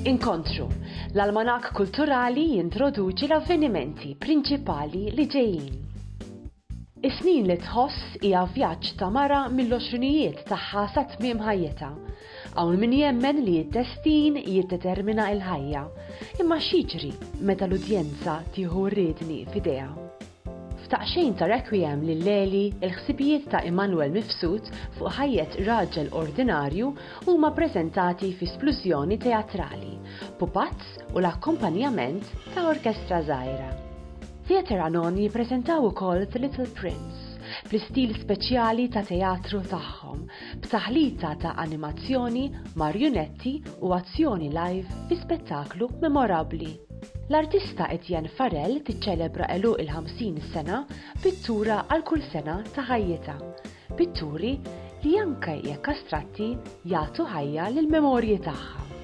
Inkontru, l-almanak kulturali jintroduċi l-avvenimenti prinċipali li ġejjin. Is-snin li tħoss hija vjaġġ ta' mara mill-20ijiet tagħha sa tmiem ħajjeta. Hawn min jemmen li d-destin jiddetermina l-ħajja, imma x'jiġri meta l-udjenza tieħu rriedni f'idejha. F'taqxejn ta' rekwiem lil Leli, il-ħsibijiet ta' Emanuel Mifsud fuq ħajjet raġel ordinarju huma ppreżentati fi splużjoni teatrali, pupazz u l-akkumpanjament ta' orkestra żgħira. Theatre Anon jippreżentaw ukoll The Little Prince, fl-istil speċjali ta' teatru tagħhom, b'taħlita ta' animazzjoni, marjunetti u azzjoni live fi spettaklu memorabbli. L-artista Etienne Farrell tiċċelebra eluq il-50 sena pittura għal kull sena ta' ħajjita. Pitturi li anke jekk astratti jagħtu ħajja lill-memorji tagħha.